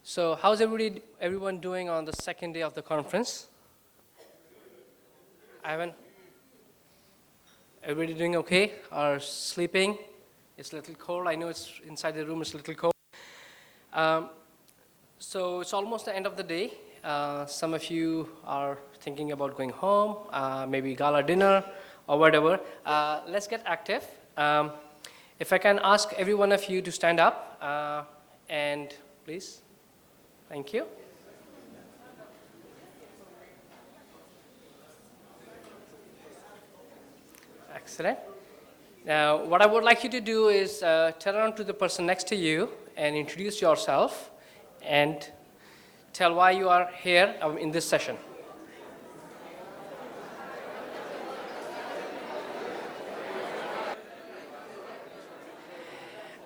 So how's everyone doing on the second day of the conference? Ivan? Everybody doing okay? Or sleeping? It's a little cold. I know it's inside the room, it's a little cold. So it's almost the end of the day. Some of you are thinking about going home, maybe gala dinner or whatever. Let's get active. If I can ask every one of you to stand up and please. Thank you. Excellent. Now, what I would like you to do is turn around to the person next to you and introduce yourself and tell why you are here in this session.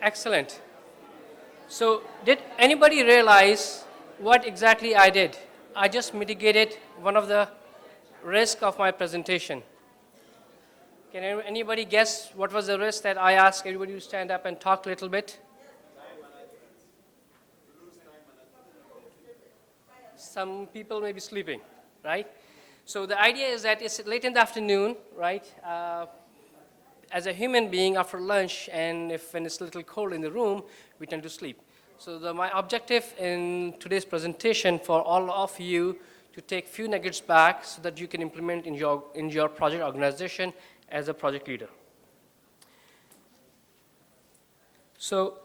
Excellent. So, did anybody realize what exactly I did? I just mitigated one of the risks of my presentation. Can anybody guess what was the risk that I asked everybody to stand up and talk a little bit? Some people may be sleeping, right? So the idea is that it's late in the afternoon, right? As a human being, after lunch, and when it's a little cold in the room, we tend to sleep. So my objective in today's presentation for all of you to take few nuggets back so that you can implement in your project organization as a project leader. So,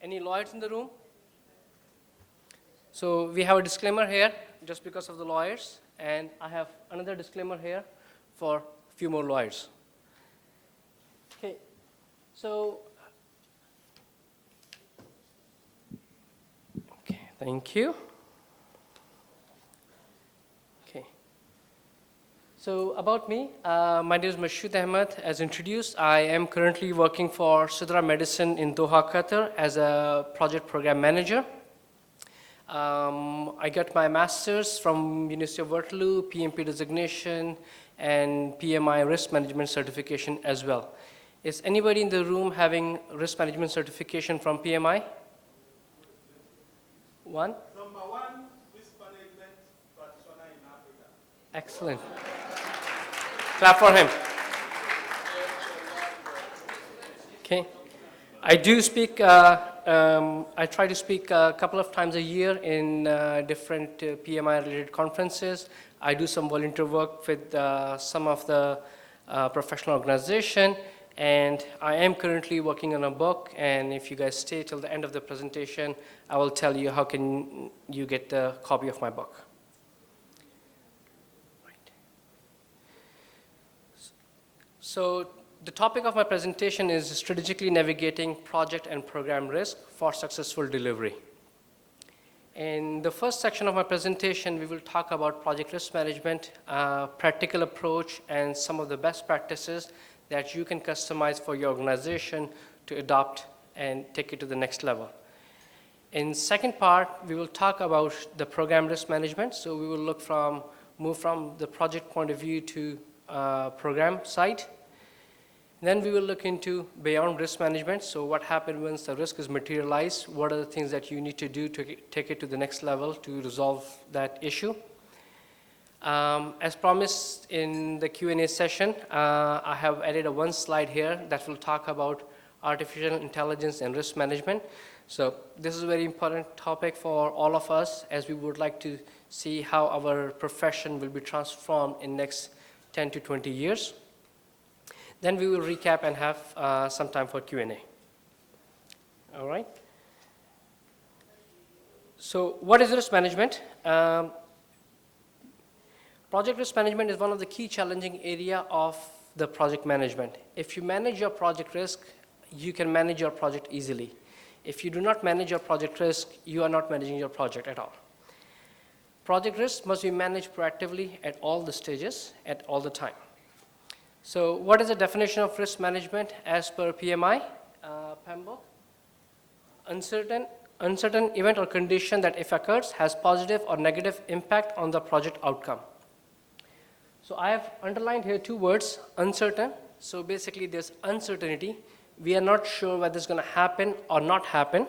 any lawyers in the room? So we have a disclaimer here just because of the lawyers, and I have another disclaimer here for a few more lawyers. Okay, so, okay, thank you. Okay, so about me, my name is Mashhood Ahmed. As introduced, I am currently working for Sidra Medicine in Doha, Qatar as a project program manager. I got my master's from University of Waterloo, PMP designation, and PMI risk management certification as well. Is anybody in the room having risk management certification from PMI? One? Number one, risk management practitioner in Africa. Excellent. Clap for him. Okay. I do speak, I try to speak a couple of times a year in different PMI-related conferences. I do some volunteer work with some of the professional organization, and I am currently working on a book, and if you guys stay till the end of the presentation, I will tell you how can you get a copy of my book. Right. So, the topic of my presentation is strategically navigating project and program risk for successful delivery. In the first section of my presentation, we will talk about project risk management, practical approach, and some of the best practices that you can customize for your organization to adopt and take it to the next level. In second part, we will talk about the program risk management. So we will move from the project point of view to program side. Then we will look into beyond risk management. So what happens once the risk is materialized? What are the things that you need to do to take it to the next level to resolve that issue? As promised in the Q&A session, I have added one slide here that will talk about artificial intelligence and risk management. So this is a very important topic for all of us, as we would like to see how our profession will be transformed in next 10 to 20 years. Then we will recap and have some time for Q&A. All right? So what is risk management? Project risk management is one of the key challenging area of the project management. If you manage your project risk, you can manage your project easily. If you do not manage your project risk, you are not managing your project at all. Project risk must be managed proactively at all the stages, at all the time. So what is the definition of risk management as per PMI? PMBOK? Uncertain event or condition that if occurs has positive or negative impact on the project outcome. So I have underlined here two words, uncertain. So basically there's uncertainty. We are not sure whether it's going to happen or not happen.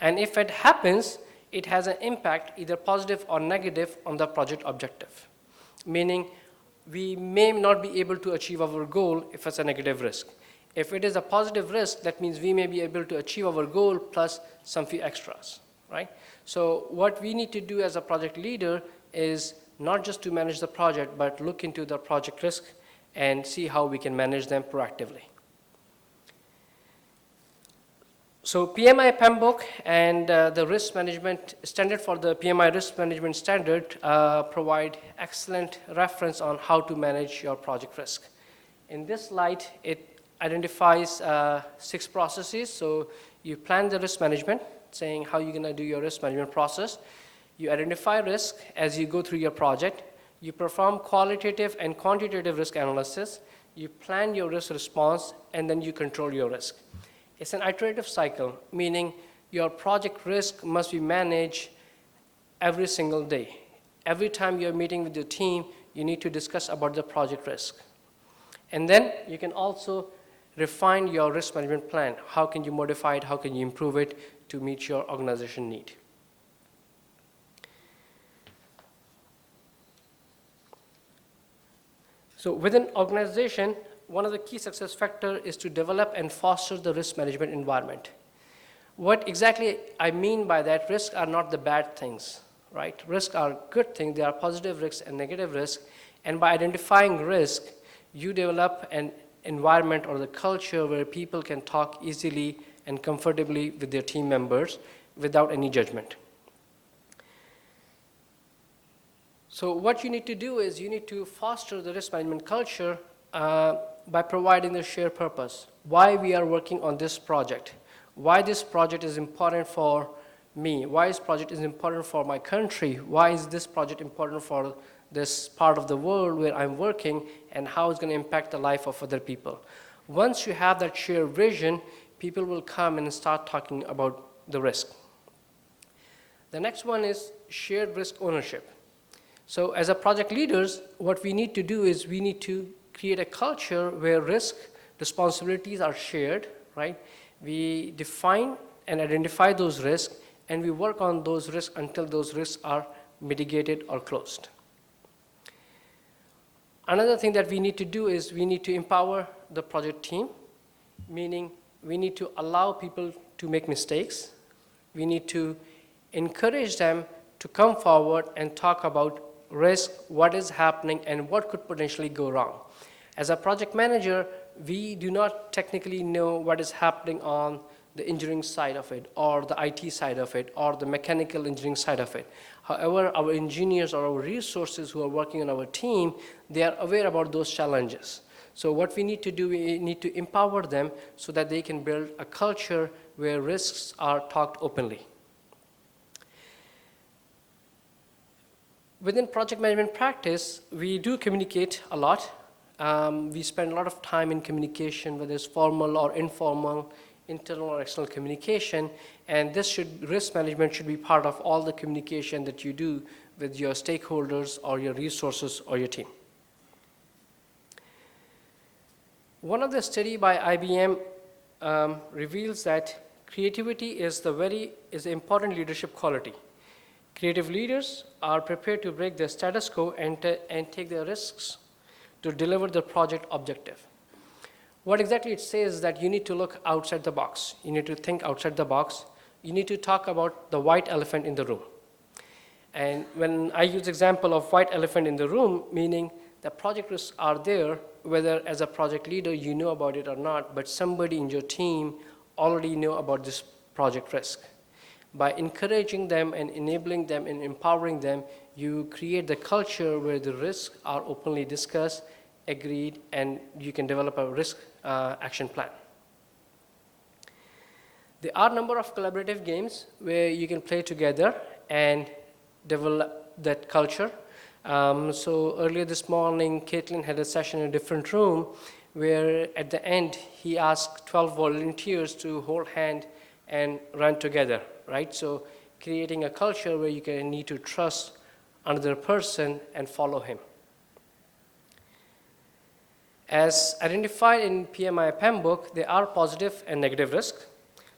And if it happens, it has an impact, either positive or negative, on the project objective. Meaning, we may not be able to achieve our goal if it's a negative risk. If it is a positive risk, that means we may be able to achieve our goal plus some few extras, right? So what we need to do as a project leader is not just to manage the project, but look into the project risk and see how we can manage them proactively. So PMI PMBOK and the risk management standard for the PMI risk management standard provide excellent reference on how to manage your project risk. In this slide, it identifies 6 processes. So you plan the risk management, saying how you're going to do your risk management process. You identify risk as you go through your project. You perform qualitative and quantitative risk analysis. You plan your risk response, and then you control your risk. It's an iterative cycle, meaning your project risk must be managed every single day. Every time you're meeting with your team, you need to discuss about the project risk. And then you can also refine your risk management plan. How can you modify it? How can you improve it to meet your organization need? So within organization, one of the key success factors is to develop and foster the risk management environment. What exactly I mean by that, risks are not the bad things, right? Risks are good things. They are positive risks and negative risks. And by identifying risk, you develop an environment or the culture where people can talk easily and comfortably with their team members without any judgment. So what you need to do is you need to foster the risk management culture by providing the shared purpose. Why we are working on this project. Why this project is important for me. Why this project is important for my country. Why is this project important for this part of the world where I'm working, and how it's going to impact the life of other people. Once you have that shared vision, people will come and start talking about the risk. The next one is shared risk ownership. So as a project leaders, what we need to do is we need to create a culture where risk responsibilities are shared, right? We define and identify those risks, and we work on those risks until those risks are mitigated or closed. Another thing that we need to do is we need to empower the project team, meaning we need to allow people to make mistakes. We need to encourage them to come forward and talk about risk, what is happening, and what could potentially go wrong. As a project manager, we do not technically know what is happening on the engineering side of it, or the IT side of it, or the mechanical engineering side of it. However, our engineers or our resources who are working on our team, they are aware about those challenges. So what we need to do, we need to empower them so that they can build a culture where risks are talked openly. Within project management practice, we do communicate a lot. We spend a lot of time in communication, whether it's formal or informal, internal or external communication, and risk management should be part of all the communication that you do with your stakeholders or your resources or your team. One of the study by IBM reveals that creativity is an important leadership quality. Creative leaders are prepared to break the status quo and take the risks to deliver the project objective. What exactly it says is that you need to look outside the box. You need to think outside the box. You need to talk about the white elephant in the room. And when I use example of white elephant in the room, meaning the project risks are there, whether as a project leader you know about it or not, but somebody in your team already know about this project risk. By encouraging them and enabling them and empowering them, you create the culture where the risks are openly discussed, agreed, and you can develop a risk action plan. There are a number of collaborative games where you can play together and develop that culture. So earlier this morning, Caitlin had a session in a different room where at the end, he asked 12 volunteers to hold hand and run together, right? So creating a culture where you can need to trust another person and follow him. As identified in PMI PMBOK, there are positive and negative risks.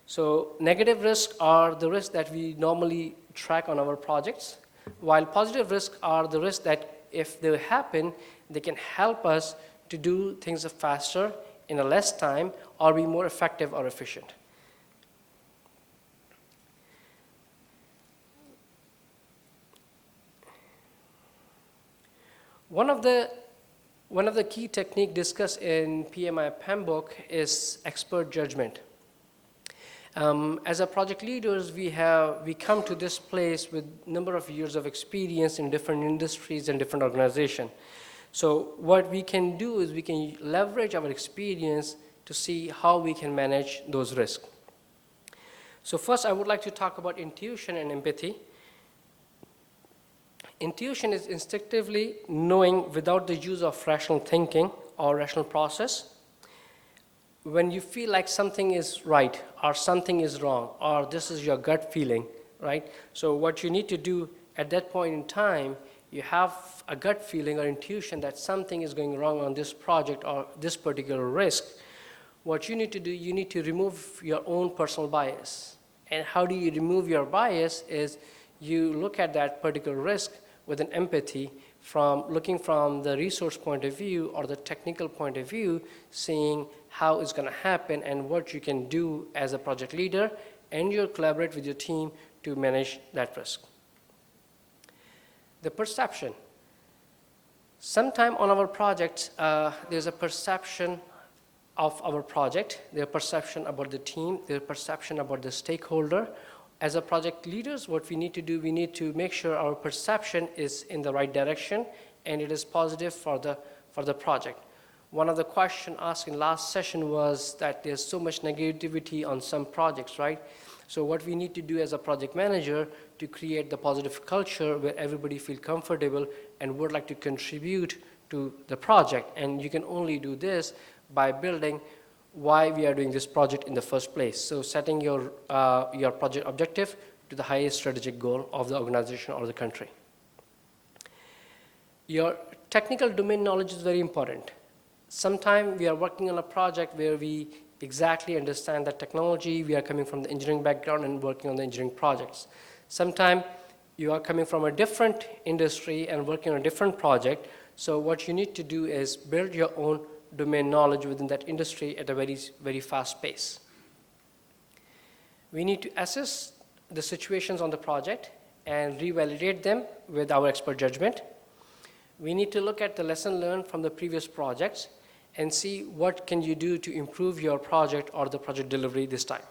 So negative risks are the risks that we normally track on our projects, while positive risks are the risks that if they happen, they can help us to do things faster in a less time or be more effective or efficient. One of the key techniques discussed in PMI handbook is expert judgment. As a project leaders, we come to this place with a number of years of experience in different industries and different organizations. So what we can do is we can leverage our experience to see how we can manage those risks. So first, I would like to talk about intuition and empathy. Intuition is instinctively knowing without the use of rational thinking or rational process. When you feel like something is right or something is wrong or this is your gut feeling, right? So what you need to do at that point in time, you have a gut feeling or intuition that something is going wrong on this project or this particular risk. What you need to do, you need to remove your own personal bias. And how do you remove your bias is you look at that particular risk with an empathy looking from the resource point of view or the technical point of view, seeing how it's going to happen and what you can do as a project leader, and you collaborate with your team to manage that risk. The perception. Sometime on our project, there's a perception of our project, there's a perception about the team, there's a perception about the stakeholder. As a project leaders, what we need to do, we need to make sure our perception is in the right direction and it is positive for the project. One of the questions asked in last session was that there's so much negativity on some projects, right? So what we need to do as a project manager to create the positive culture where everybody feels comfortable and would like to contribute to the project. And you can only do this by building why we are doing this project in the first place. So setting your project objective to the highest strategic goal of the organization or the country. Your technical domain knowledge is very important. Sometimes we are working on a project where we exactly understand the technology, we are coming from the engineering background and working on the engineering projects. Sometimes you are coming from a different industry and working on a different project, so what you need to do is build your own domain knowledge within that industry at a very, very fast pace. We need to assess the situations on the project and revalidate them with our expert judgment. We need to look at the lesson learned from the previous projects and see what can you do to improve your project or the project delivery this time.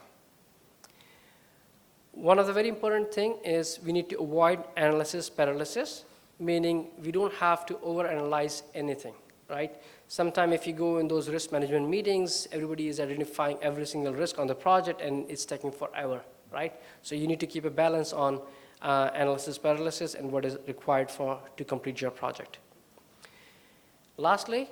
One of the very important thing is we need to avoid analysis paralysis, meaning we don't have to overanalyze anything, right? Sometimes if you go in those risk management meetings, everybody is identifying every single risk on the project and it's taking forever, right? So you need to keep a balance on analysis paralysis and what is required to complete your project. Lastly,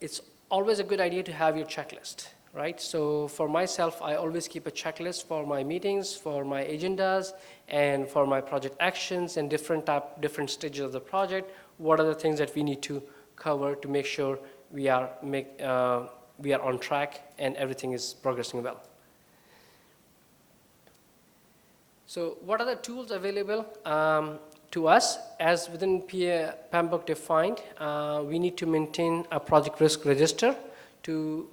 it's always a good idea to have your checklist, right? So for myself, I always keep a checklist for my meetings, for my agendas, and for my project actions and different stages of the project. What are the things that we need to cover to make sure we are on track and everything is progressing well. So what are the tools available to us? As within PMBOK defined, we need to maintain a project risk register to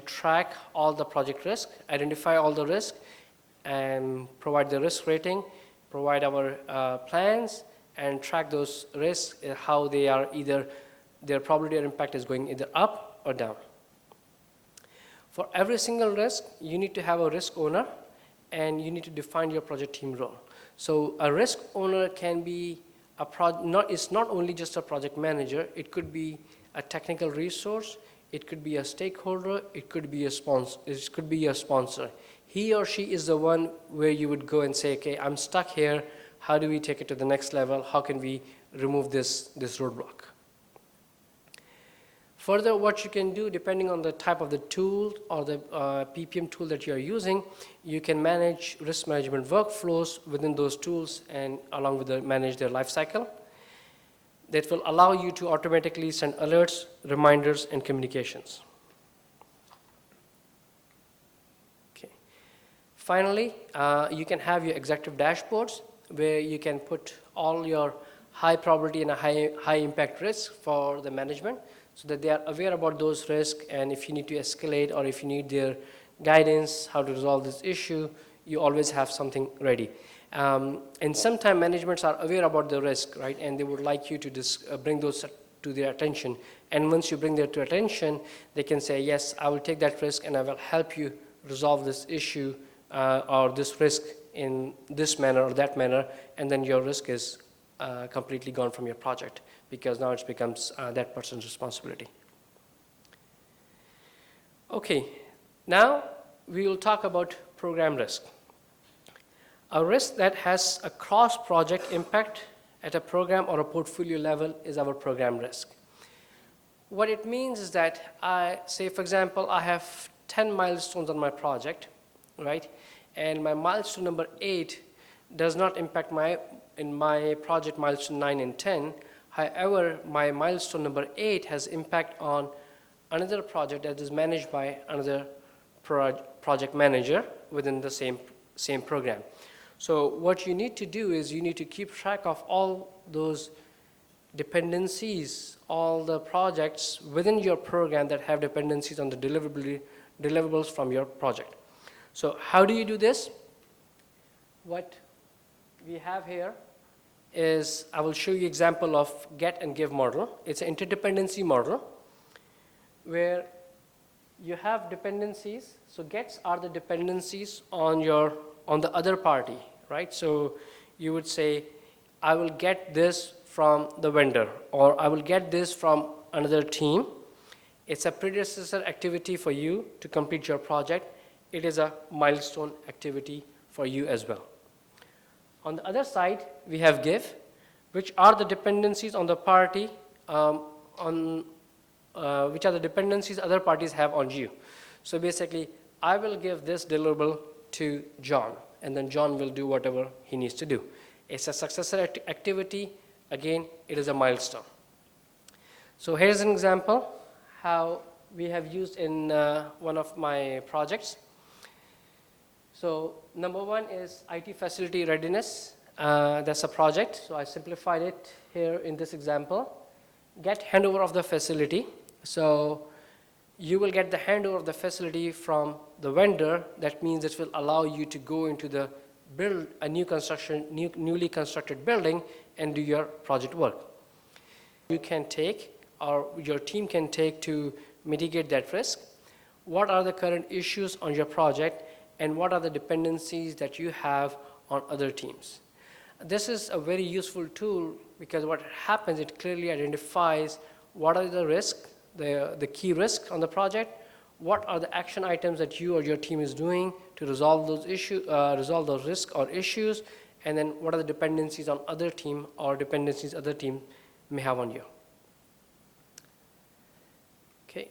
track all the project risk, identify all the risk, and provide the risk rating, provide our plans, and track those risks, how they are their probability or impact is going either up or down. For every single risk, you need to have a risk owner and you need to define your project team role. So a risk owner can be it's not only just a project manager, it could be a technical resource, it could be a stakeholder, it could be a sponsor. He or she is the one where you would go and say, okay, I'm stuck here. How do we take it to the next level? How can we remove this roadblock? Further, what you can do, depending on the type of the tool or the PPM tool that you are using, you can manage risk management workflows within those tools and along with manage their life cycle. That will allow you to automatically send alerts, reminders, and communications. Okay. Finally, you can have your executive dashboards where you can put all your high probability and a high impact risks for the management so that they are aware about those risks, and if you need to escalate or if you need their guidance how to resolve this issue, you always have something ready. And sometimes managements are aware about the risk, right, and they would like you to bring those to their attention. And once you bring that to attention, they can say, yes, I will take that risk and I will help you resolve this issue or this risk in this manner or that manner, and then your risk is completely gone from your project because now it becomes that person's responsibility. Okay, now we will talk about program risk. A risk that has a cross-project impact at a program or a portfolio level is our program risk. What it means is that say, for example, I have 10 milestones on my project, right? And my milestone number 8 does not impact in my project milestone 9 and 10. However, my milestone number 8 has impact on another project that is managed by another project manager within the same program. So what you need to do is you need to keep track of all those dependencies, all the projects within your program that have dependencies on the deliverables from your project. So how do you do this? What we have here is, I will show you example of get and give model. It's an interdependency model where you have dependencies. So gets are the dependencies on the other party, right? So you would say, I will get this from the vendor, or I will get this from another team. It's a predecessor activity for you to complete your project. It is a milestone activity for you as well. On the other side, we have give, which are the dependencies on the party, which are the dependencies other parties have on you. So basically, I will give this deliverable to John, and then John will do whatever he needs to do. It's a successor activity. Again, it is a milestone. So here's an example how we have used in one of my projects. So number 1 is IT facility readiness. That's a project. So I simplified it here in this example. Get handover of the facility. So you will get the handover of the facility from the vendor. That means it will allow you to go into the build a newly constructed building and do your project work. You can take, or your team can take to mitigate that risk. What are the current issues on your project, and what are the dependencies that you have on other teams? This is a very useful tool because what happens, it clearly identifies what are the risks, the key risks on the project, what are the action items that you or your team is doing to resolve those issues, resolve those risks or issues, and then what are the dependencies on other team or dependencies other team may have on you. Okay.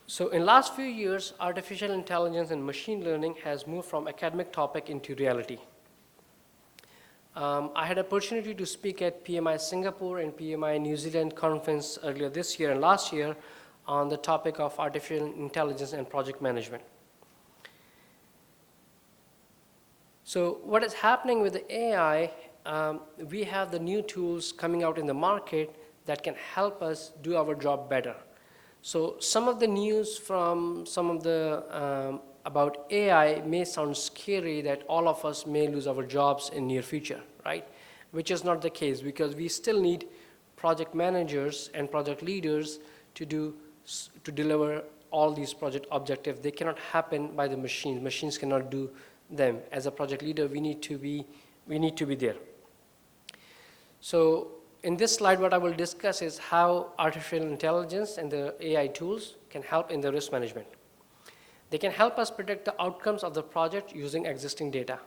So in last few years, artificial intelligence and machine learning has moved from academic topic into reality. I had opportunity to speak at PMI Singapore and PMI New Zealand conference earlier this year and last year on the topic of artificial intelligence and project management. So what is happening with the AI, we have the new tools coming out in the market that can help us do our job better. So some of the news from some of the about AI may sound scary, that all of us may lose our jobs in near future, right? Which is not the case, because we still need project managers and project leaders to deliver all these project objectives. They cannot happen by the machines. Machines cannot do them. As a project leader, we need to be there. So in this slide, what I will discuss is how artificial intelligence and the AI tools can help in the risk management. They can help us predict the outcomes of the project using existing data.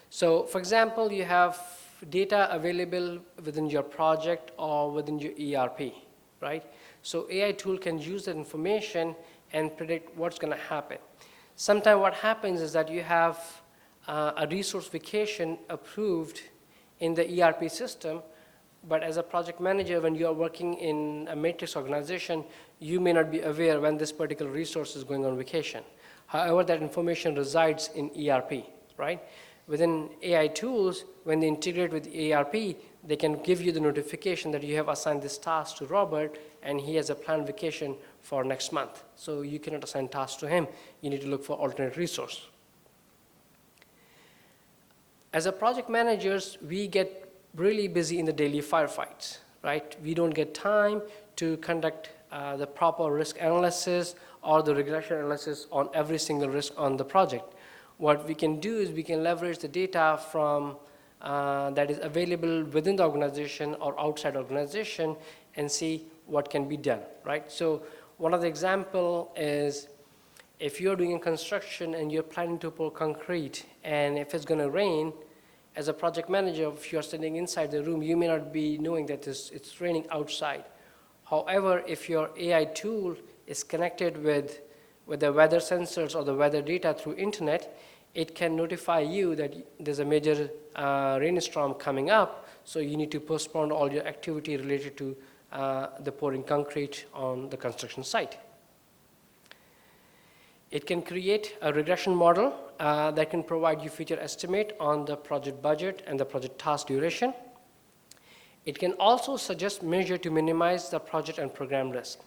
So for example, you have data available within your project or within your ERP, right? So AI tool can use that information and predict what's going to happen. Sometimes what happens is that you have a resource vacation approved in the ERP system, but as a project manager, when you are working in a matrix organization, you may not be aware when this particular resource is going on vacation. However, that information resides in ERP, right? Within AI tools, when they integrate with ERP, they can give you the notification that you have assigned this task to Robert and he has a planned vacation for next month. So you cannot assign tasks to him. You need to look for alternate resource. As a project managers, we get really busy in the daily firefights, right? We don't get time to conduct the proper risk analysis or the regression analysis on every single risk on the project. What we can do is we can leverage the data from that is available within the organization or outside organization and see what can be done, right? So one of the example is if you're doing a construction and you're planning to pour concrete, and if it's going to rain, as a project manager, if you're sitting inside the room, you may not be knowing that it's raining outside. However, if your AI tool is connected with the weather sensors or the weather data through internet, it can notify you that there's a major rainstorm coming up, so you need to postpone all your activity related to the pouring concrete on the construction site. It can create a regression model that can provide you future estimate on the project budget and the project task duration. It can also suggest measure to minimize the project and program risk.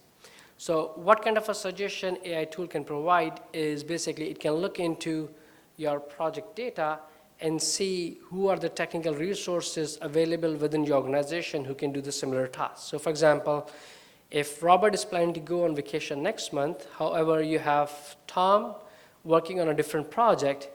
So what kind of a suggestion AI tool can provide is basically it can look into your project data and see who are the technical resources available within your organization who can do the similar tasks. So for example, if Robert is planning to go on vacation next month, however, you have Tom working on a different project,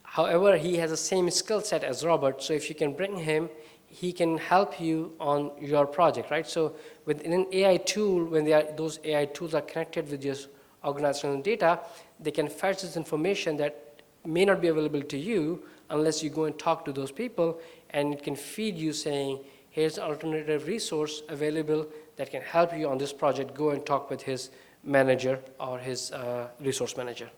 however, he has the same skill set as Robert, so if you can bring him, he can help you on your project, right? So within an AI tool, when those AI tools are connected with your organizational data, they can fetch this information that may not be available to you unless you go and talk to those people, and it can feed you saying, here's an alternative resource available that can help you on this project. Go and talk with his manager or his resource manager.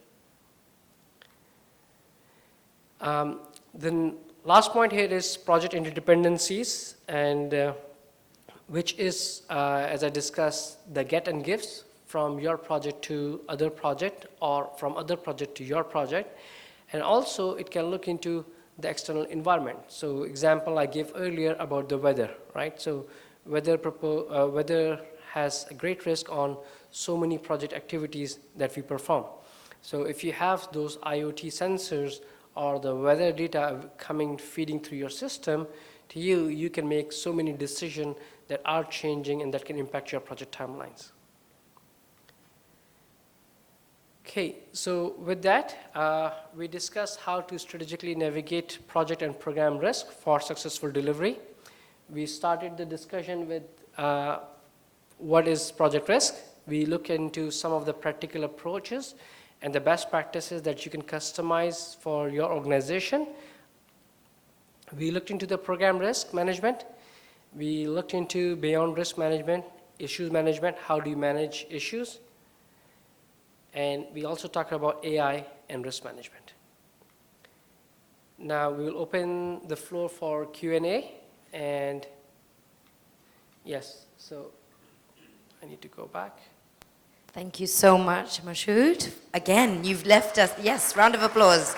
Then last point here is project interdependencies, and which is, as I discussed, the get and gives from your project to other project or from other project to your project. And also it can look into the external environment. So example I gave earlier about the weather, right? So weather has a great risk on so many project activities that we perform. So if you have those IoT sensors or the weather data feeding through your system to you, you can make so many decisions that are changing and that can impact your project timelines. Okay, so with that, we discussed how to strategically navigate project and program risk for successful delivery. We started the discussion with what is project risk. We look into some of the practical approaches and the best practices that you can customize for your organization. We looked into the program risk management. We looked into beyond risk management, issues management, how do you manage issues? And we also talked about AI and risk management. Now we will open the floor for Q&A, and yes, so I need to go back. Thank you so much, Mashhood. Again, you've left us, yes, round of applause.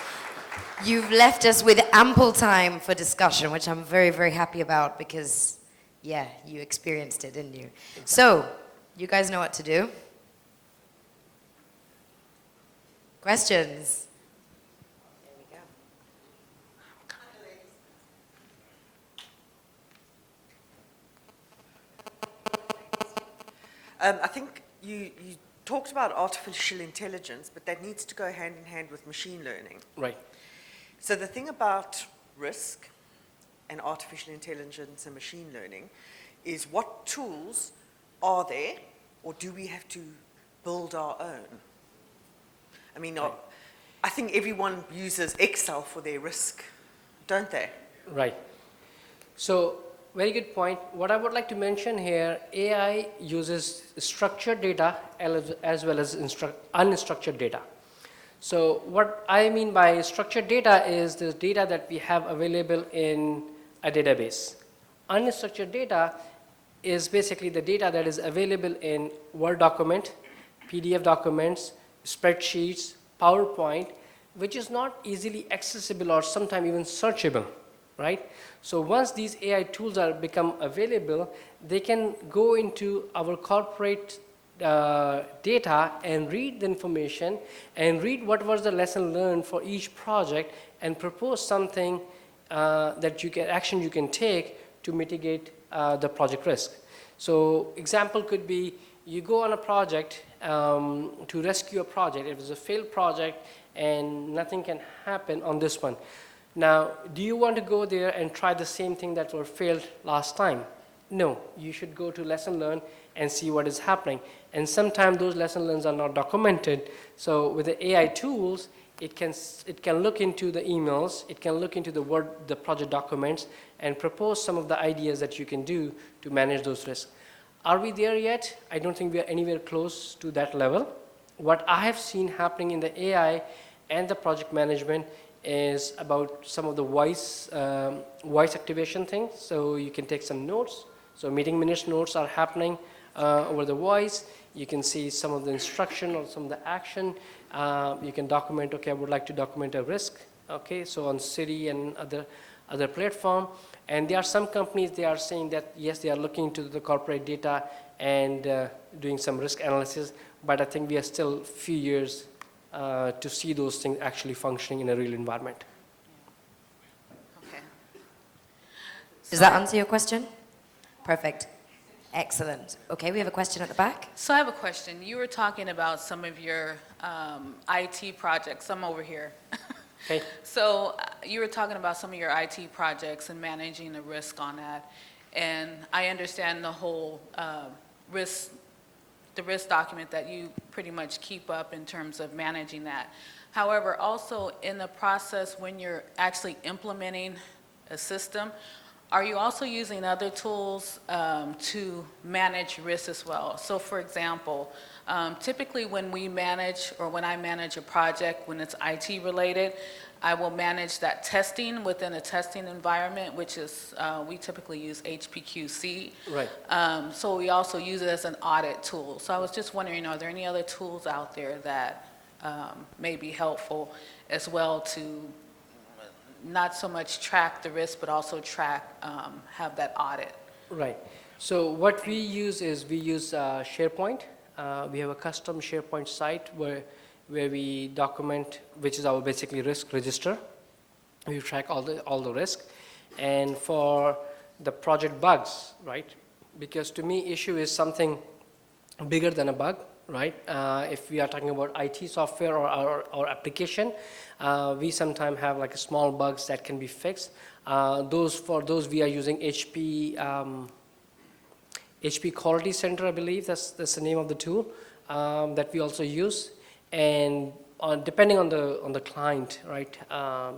You've left us with ample time for discussion, which I'm very, very happy about because, yeah, you experienced it, didn't you? Exactly. So, you guys know what to do. Questions? There we go. I think you talked about artificial intelligence, but that needs to go hand in hand with machine learning. Right. So the thing about risk and artificial intelligence and machine learning is what tools are there, or do we have to build our own? I mean, right. I think everyone uses Excel for their risk, don't they? Right. So, very good point. What I would like to mention here, AI uses structured data as well as unstructured data. So what I mean by structured data is the data that we have available in a database. Unstructured data is basically the data that is available in Word document, PDF documents, spreadsheets, PowerPoint, which is not easily accessible or sometimes even searchable, right? So once these AI tools are become available, they can go into our corporate data and read the information and read what was the lesson learned for each project and propose something that action you can take to mitigate the project risk. So example could be you go on a project to rescue a project. It was a failed project and nothing can happen on this one. Now, do you want to go there and try the same thing that were failed last time? No, you should go to lesson learn and see what is happening. And sometimes those lesson learns are not documented. So with the AI tools, it can look into the emails, it can look into the project documents and propose some of the ideas that you can do to manage those risks. Are we there yet? I don't think we are anywhere close to that level. What I have seen happening in the AI and the project management is about some of the voice activation things. So you can take some notes. So meeting minutes notes are happening over the voice. You can see some of the instruction or some of the action. You can document, okay, I would like to document a risk. Okay, so on City and other platform. And there are some companies, they are saying that, yes, they are looking into the corporate data and doing some risk analysis, but I think we are still a few years to see those things actually functioning in a real environment. Okay. Does that answer your question? Perfect. Excellent. Okay, we have a question at the back. So I have a question. You were talking about some of your IT projects. I'm over here. Okay. So you were talking about some of your IT projects and managing the risk on that. And I understand the whole risk document that you pretty much keep up in terms of managing that. However, also in the process when you're actually implementing a system, are you also using other tools to manage risk as well? So for example, typically when we manage or when I manage a project, when it's IT related, I will manage that testing within a testing environment, which is, we typically use HPQC. Right. So we also use it as an audit tool. So I was just wondering, are there any other tools out there that may be helpful as well to not so much track the risk, but also have that audit? Right. So what we use is we use SharePoint. We have a custom SharePoint site where we document, which is our basically risk register. We track all the risk. And for the project bugs, right? Because to me, issue is something bigger than a bug, right? If we are talking about IT software or application, we sometimes have like a small bugs that can be fixed. For those we are using HP Quality Center, I believe that's the name of the tool that we also use. And depending on the client, right?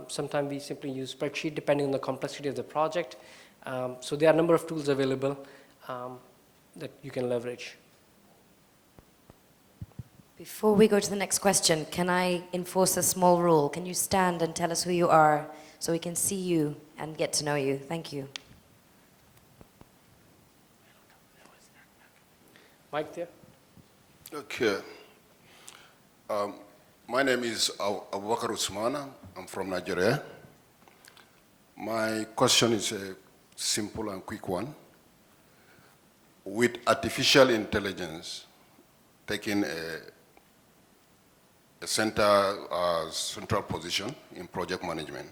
Sometimes we simply use spreadsheet depending on the complexity of the project. So there are a number of tools available that you can leverage. Before we go to the next question, can I enforce a small rule? Can you stand and tell us who you are so we can see you and get to know you? Thank you. Mike there? Okay. My name is Abubakar Usmana. I'm from Nigeria. My question is a simple and quick one. With artificial intelligence taking a central position in project management,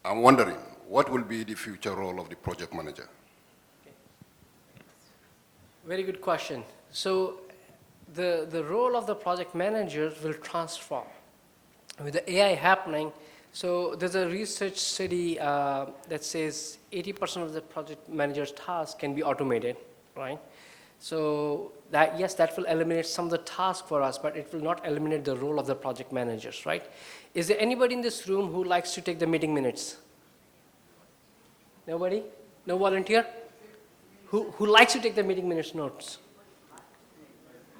I'm wondering, what will be the future role of the project manager? Very good question. So the role of the project managers will transform. With the AI happening, so there's a research study that says 80% of the project manager's tasks can be automated, right? So that, yes, that will eliminate some of the tasks for us, but it will not eliminate the role of the project managers, right? Is there anybody in this room who likes to take the meeting minutes? Nobody? No volunteer? Who likes to take the meeting minutes notes?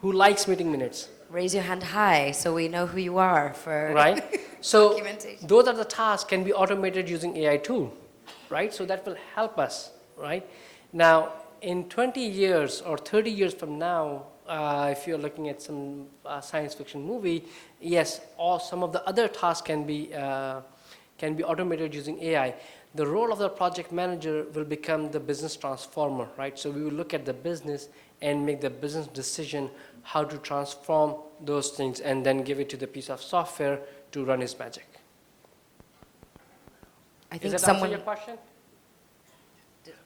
Who likes meeting minutes? Raise your hand high so we know who you are for right? So documentation. those are the tasks can be automated using AI tool, right? So that will help us, right? Now, in 20 years or 30 years from now, if you're looking at some science fiction movie, yes, or some of the other tasks can be automated using AI. The role of the project manager will become the business transformer, right? So we will look at the business and make the business decision how to transform those things and then give it to the piece of software to run its magic. I Does think that someone. answer your question?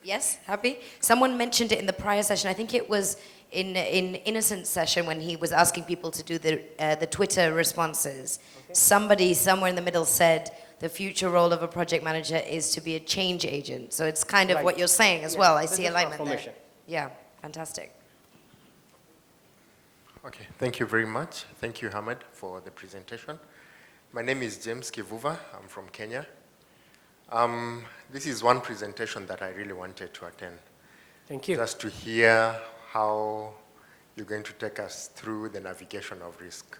Yes, happy. Someone mentioned it in the prior session. I think it was in Innocent's session when he was asking people to do the Twitter responses. Okay. Somebody somewhere in the middle said the future role of a project manager is to be a change agent. So it's kind of Right. what you're saying as Yeah, well. I see business alignment there. transformation. Yeah, fantastic. Okay, thank you very much. Thank you, Ahmed, for the presentation. My name is James Kivuva. I'm from Kenya. This is one presentation that I really wanted to attend. Thank you. Just to hear how you're going to take us through the navigation of risk.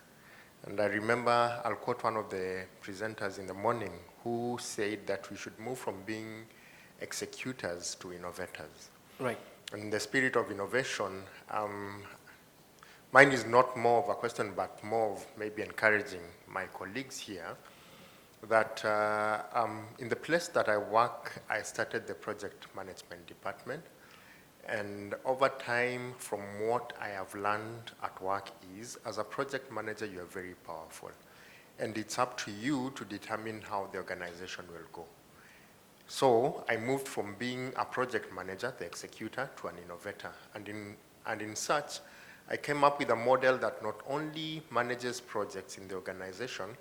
And I remember, I'll quote one of the presenters in the morning who said that we should move from being executors to innovators. Right. In the spirit of innovation, mine is not more of a question, but more of maybe encouraging my colleagues here that in the place that I work, I started the project management department. And over time, from what I have learned at work is, as a project manager, you are very powerful. And it's up to you to determine how the organization will go. So I moved from being a project manager, the executor, to an innovator. And in such, I came up with a model that not only manages projects in the organization,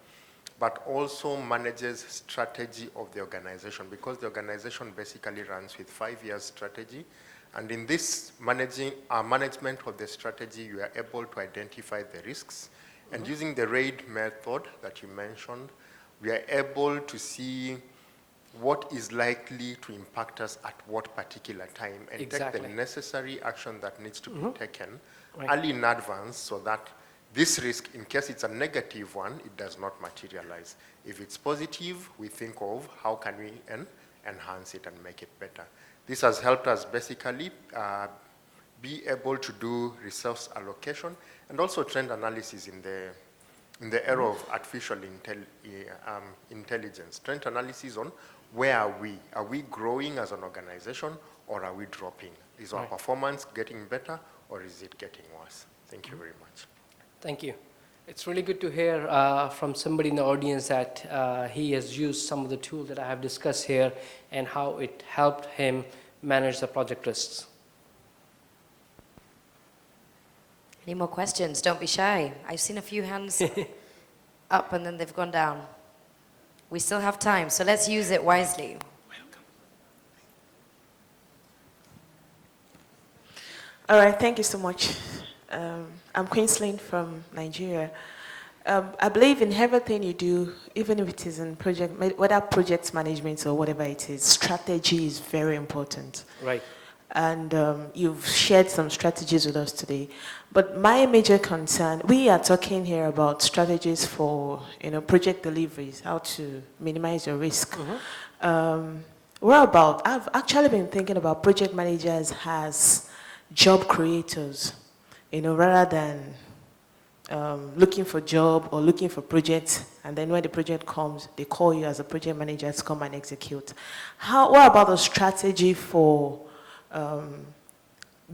but also manages strategy of the organization, because the organization basically runs with 5 years strategy. And in this management of the strategy, you are able to identify the risks. And using the RAID method that you mentioned, we are able to see what is likely to impact us at what particular time and Exactly. take the necessary action that needs to be taken Right. early in advance so that this risk, in case it's a negative one, it does not materialize. If it's positive, we think of how can we enhance it and make it better. This has helped us basically be able to do resource allocation and also trend analysis in the era of artificial intelligence. Trend analysis on where are we? Are we growing as an organization or are we dropping? Is our Right. performance getting better or is it getting worse? Thank you very much. Thank you. It's really good to hear from somebody in the audience that he has used some of the tools that I have discussed here and how it helped him manage the project risks. Any more questions? Don't be shy. I've seen a few hands up and then they've gone down. We still have time, so let's use it wisely. All right, thank you so much. I'm Queenslyn from Nigeria. I believe in everything you do, even if it is in whether project management or whatever it is, strategy is very important. Right. And you've shared some strategies with us today. But my major concern, we are talking here about strategies for project deliveries, how to minimize your risk. I've actually been thinking about project managers as job creators, rather than looking for job or looking for projects, and then when the project comes, they call you as a project manager to come and execute. What about the strategy for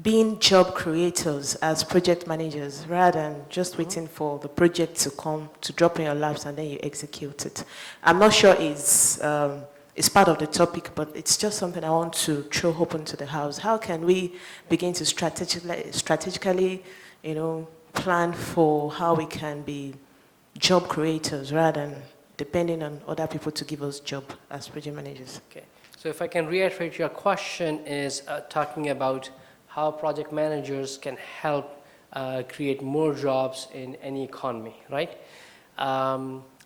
being job creators as project managers, rather than just waiting for the project to come, to drop in your laps, and then you execute it? I'm not sure it's part of the topic, but it's just something I want to throw open to the house. How can we begin to strategically, plan for how we can be job creators rather than depending on other people to give us job as project managers? Okay. So if I can reiterate, your question is talking about how project managers can help create more jobs in any economy, right?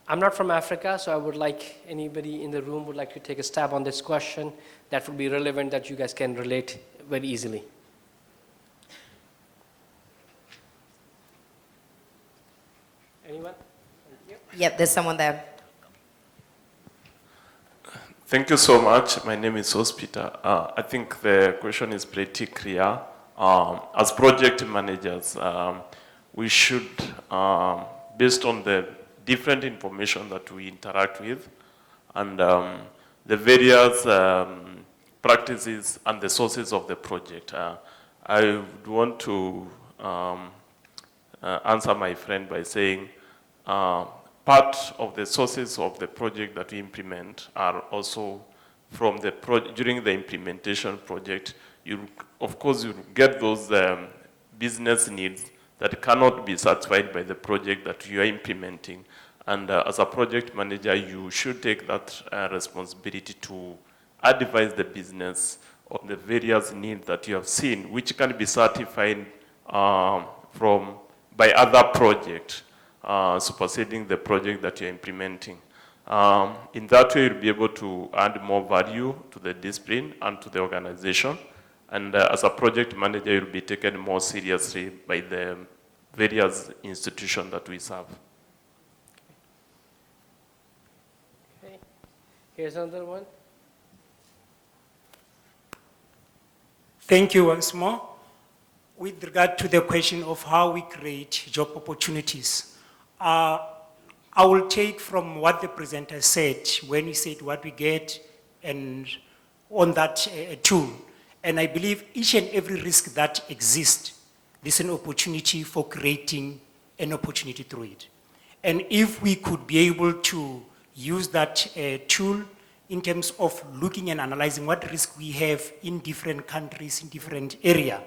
I'm not from Africa, so I would like anybody in the room would like to take a stab on this question that would be relevant, that you guys can relate very easily. Anyone? Yep, there's someone there. Thank you so much. My name is Hospita. I think the question is pretty clear. as project managers, we should, based on the different information that we interact with and the various practices and the sources of the project, I would want to answer my friend by saying part of the sources of the project that we implement are also from the during the implementation project. Of course, you get those business needs that cannot be satisfied by the project that you are implementing. And as a project manager, you should take that responsibility to advise the business on the various needs that you have seen, which can be certified by other projects superseding the project that you're implementing. In that way, you'll be able to add more value to the discipline and to the organization. And as a project manager, you'll be taken more seriously by the various institutions that we serve. Okay. Here's another one. Thank you once more. With regard to the question of how we create job opportunities, I will take from what the presenter said when he said what we get and on that tool. And I believe each and every risk that exists, there's an opportunity for creating an opportunity through it. And if we could be able to use that tool in terms of looking and analyzing what risk we have in different countries, in different areas,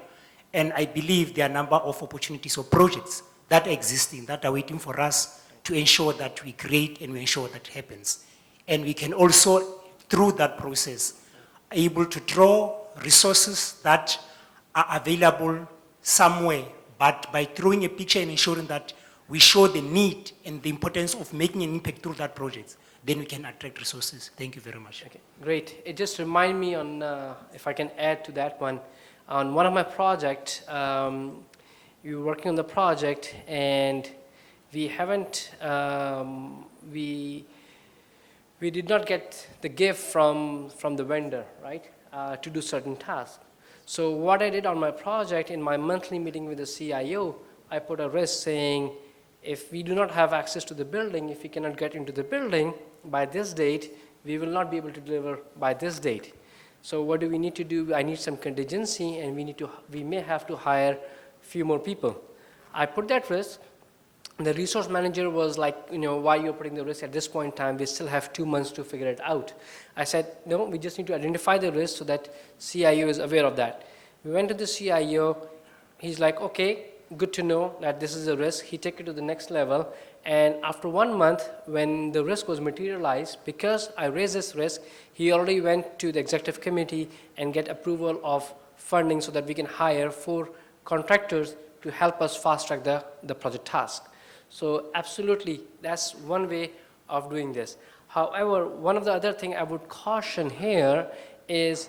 and I believe there are a number of opportunities or projects that are existing, that are waiting for us to ensure that we create and we ensure that happens. And we can also, through that process, able to draw resources that are available somewhere, but by throwing a picture and ensuring that we show the need and the importance of making an impact through that project, then we can attract resources. Thank you very much. Okay, great. It just reminds me on, if I can add to that one, on one of my projects, we were working on the project and we haven't, we did not get the gift from the vendor, right, to do certain tasks. So what I did on my project, in my monthly meeting with the CIO, I put a risk saying, if we do not have access to the building, if we cannot get into the building by this date, we will not be able to deliver by this date. So what do we need to do? I need some contingency, and we may have to hire a few more people. I put that risk. The resource manager was like, why you're putting the risk at this point in time? We still have 2 months to figure it out. I said, no, we just need to identify the risk so that CIO is aware of that. We went to the CIO. He's like, okay, good to know that this is a risk. He took it to the next level. And after 1 month, when the risk was materialized, because I raised this risk, he already went to the executive committee and get approval of funding so that we can hire 4 contractors to help us fast track the project task. So absolutely, that's one way of doing this. However, one of the other things I would caution here is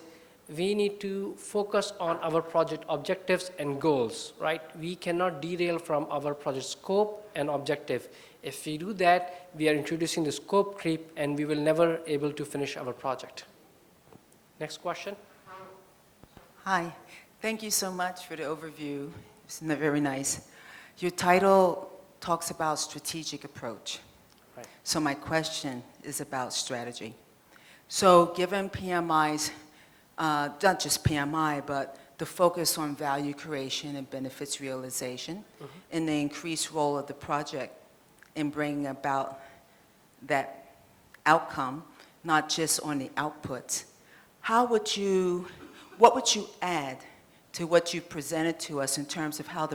we need to focus on our project objectives and goals, right? We cannot derail from our project scope and objective. If we do that, we are introducing the scope creep and we will never able to finish our project. Next question. Hi, thank you so much for the overview. It's very nice. Your title talks about strategic approach. Right. So my question is about strategy. So given PMI's, not just PMI, but the focus on value creation and benefits realization, and the increased role of the project in bringing about that outcome, not just on the outputs, what would you add to what you presented to us in terms of how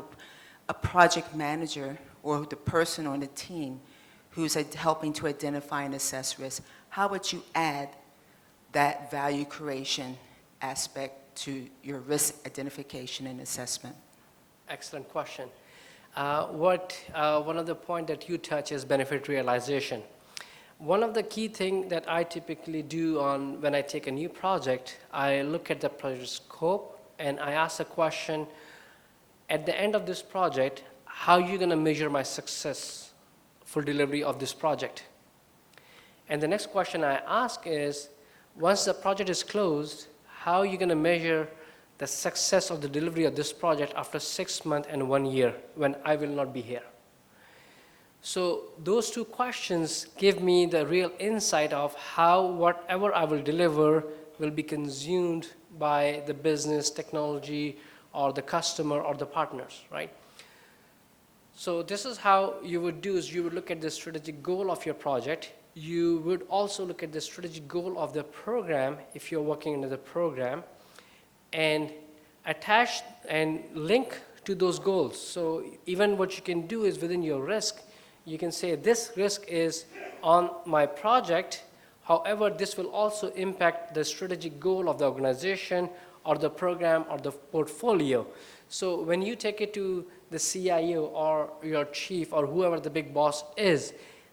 a project manager or the person on the team who's helping to identify and assess risk, how would you add that value creation aspect to your risk identification and assessment? Excellent question. One of the points that you touch is benefit realization. One of the key things that I typically do when I take a new project, I look at the project scope and I ask the question, at the end of this project, how are you going to measure my success for delivery of this project? And the next question I ask is, once the project is closed, how are you going to measure the success of the delivery of this project after 6 months and 1 year when I will not be here? So those two questions give me the real insight of how whatever I will deliver will be consumed by the business, technology, or the customer, or the partners, right? So this is how you would do is you would look at the strategic goal of your project. You would also look at the strategic goal of the program if you're working under the program and attach and link to those goals. So even what you can do is within your risk, you can say this risk is on my project. However, this will also impact the strategic goal of the organization or the program or the portfolio. So when you take it to the CIO or your chief or whoever the big boss is,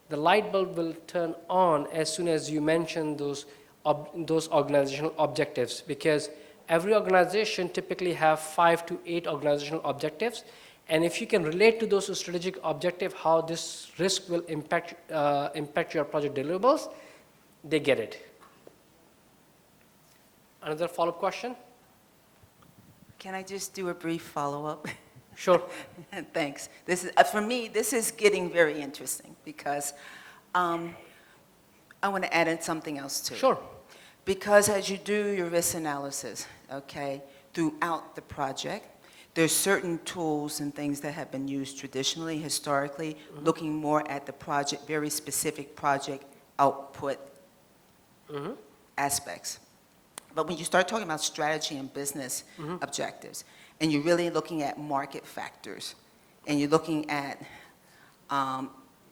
the light bulb will turn on as soon as you mention those organizational objectives, because every organization typically have 5 to 8 organizational objectives. And if you can relate to those strategic objectives, how this risk will impact your project deliverables, they get it. Another follow-up question? Can I just do a brief follow-up? Sure. Thanks. This is, for me, this is getting very interesting because I want to add in something else too. Sure. Because as you do your risk analysis, okay, throughout the project, there's certain tools and things that have been used traditionally, historically, looking more at the project, very specific project output aspects. But when you start talking about strategy and business objectives, and you're really looking at market factors, and you're looking at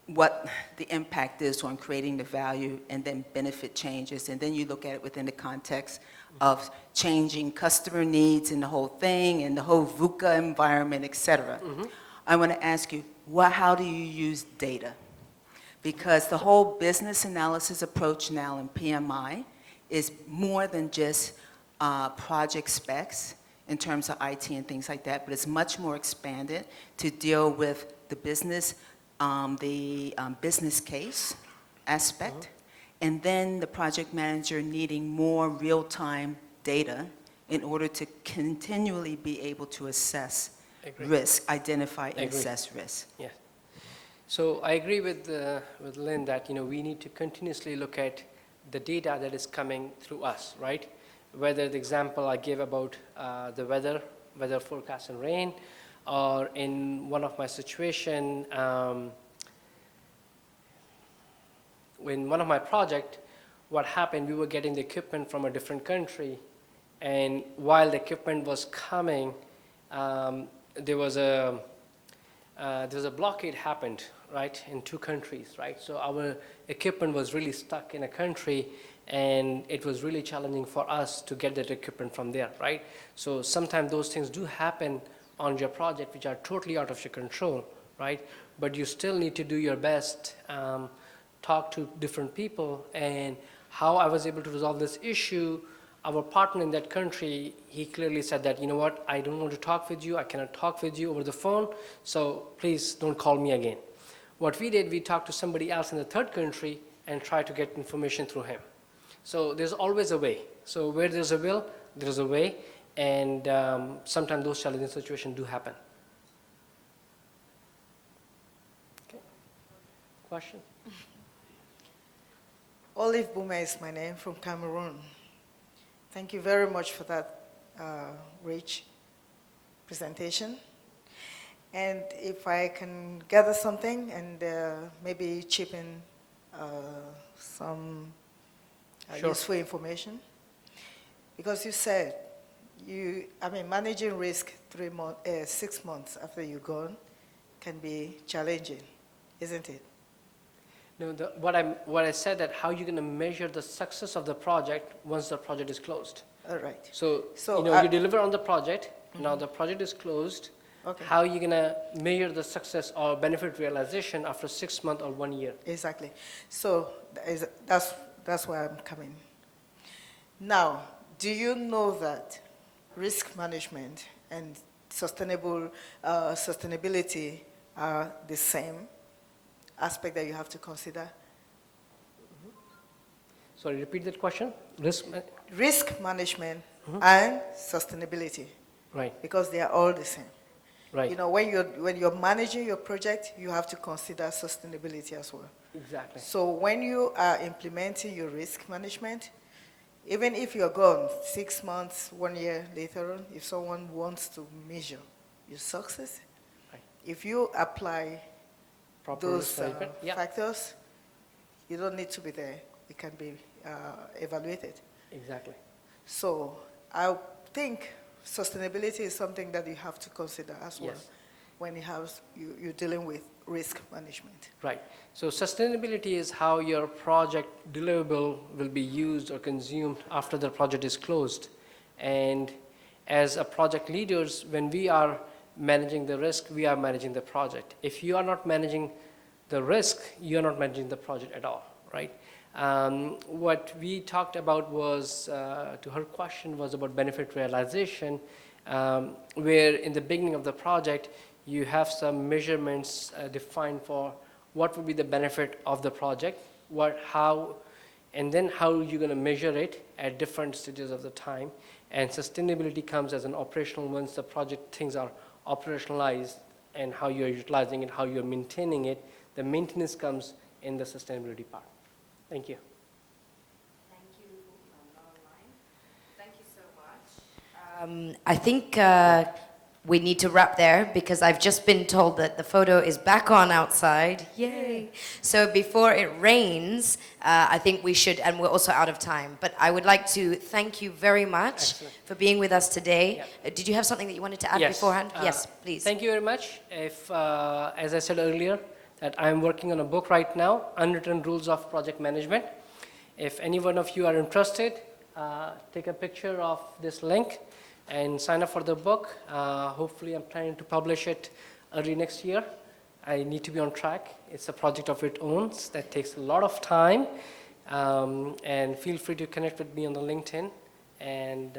what the impact is on creating the value and then benefit changes, and then you look at it within the context of changing customer needs and the whole thing and the whole VUCA environment, et cetera. I want to ask you, how do you use data? Because the whole business analysis approach now in PMI is more than just project specs in terms of IT and things like that, but it's much more expanded to deal with the business case aspect, and then the project manager needing more real-time data in order to continually be able to assess risk, identify and assess risk. Yeah. So I agree with Lynn that we need to continuously look at the data that is coming through us, right? Whether the example I gave about the weather forecast and rain, or in one of my situation, in one of my project, what happened, we were getting the equipment from a different country, and while the equipment was coming, there was a blockade happened, right, in 2 countries, right? So our equipment was really stuck in a country, and it was really challenging for us to get that equipment from there, right? So sometimes those things do happen on your project which are totally out of your control, right? But you still need to do your best, talk to different people, and how I was able to resolve this issue, our partner in that country, he clearly said that, you know what, I don't want to talk with you, I cannot talk with you over the phone, so please don't call me again. What we did, we talked to somebody else in the 3rd country and tried to get information through him. So there's always a way. So where there's a will, there's a way, and sometimes those challenging situations do happen. Okay. Question? Olive Bume is my name, from Cameroon. Thank you very much for that rich presentation. And if I can gather something and maybe chip in some useful information. Because you said, managing risk 6 months after you're gone can be challenging, isn't it? No, what I said that how you're going to measure the success of the project once the project is closed. All right. So you deliver on the project, now the project is closed. Okay. How are you going to measure the success or benefit realization after 6 months or 1 year? Exactly. So that's where I'm coming. Now, do you know that risk management and sustainability are the same aspect that you have to consider? Sorry, repeat that question. Risk management and sustainability, Right, because they are all the same. right. You know, when you're managing your project, you have to consider sustainability as well. Exactly. So when you are implementing your risk management, even if you're gone 6 months, 1 year later on, if someone wants to measure your success, Right. if you apply Proper those risk management. Yeah, factors, you don't need to be there. It can be evaluated. exactly. So I think sustainability is something that you have to consider as well Yes. when you're dealing with risk management. Right. So sustainability is how your project deliverable will be used or consumed after the project is closed. And as a project leaders, when we are managing the risk, we are managing the project. If you are not managing the risk, you are not managing the project at all, right? What we talked about was, to her question, was about benefit realization, where in the beginning of the project, you have some measurements defined for what would be the benefit of the project, and then how you're going to measure it at different stages of the time. And sustainability comes as an operational once the project things are operationalized and how you're utilizing it, how you're maintaining it. The maintenance comes in the sustainability part. Thank you. Thank you. Thank you so much. I think we need to wrap there because I've just been told that the photo is back on outside. Yay! So before it rains, I think we should, and we're also out of time, but I would like to thank you very much for being with us today. Did you have something that you wanted to add beforehand? Yes, please. Thank you very much. If, as I said earlier, that I'm working on a book right now, Unwritten Rules of Project Management. If any one of you are interested, take a picture of this link and sign up for the book. Hopefully, I'm planning to publish it early next year. I need to be on track. It's a project of its own that takes a lot of time. And feel free to connect with me on the LinkedIn. And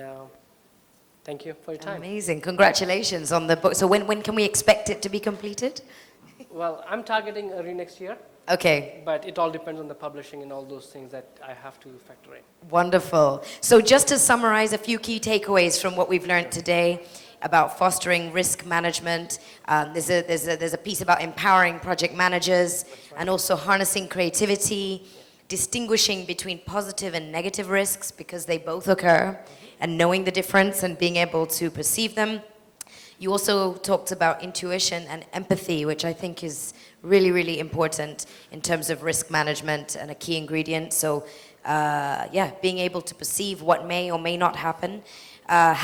thank you for your time. Amazing. Congratulations on the book. So when can we expect it to be completed? Well, I'm targeting early next year. Okay. But it all depends on the publishing and all those things that I have to factor in. Wonderful. So just to summarize a few key takeaways from what we've learned today about fostering risk management, there's a piece about empowering project managers and also harnessing creativity, distinguishing between positive and negative risks because they both occur, and knowing the difference and being able to perceive them. You also talked about intuition and empathy, which I think is really, really important in terms of risk management and a key ingredient. So, being able to perceive what may or may not happen.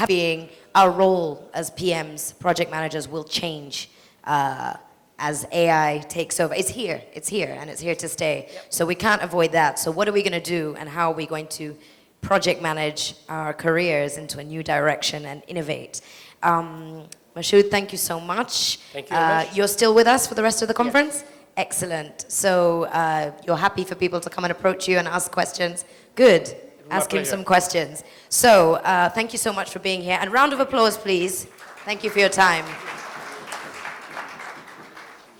Being our role as PMs, project managers, will change as AI takes over. It's here, and it's here to stay. Yep. So we can't avoid that. So what are we going to do, and how are we going to project manage our careers into a new direction and innovate? Mashhood, thank you so much. Thank you very much. You're still with us for the rest of the conference? Yes. Excellent. So you're happy for people to come and approach you and ask questions? Good. Ask him some questions. So thank you so much for being here. And round of applause, please. Thank you for your time.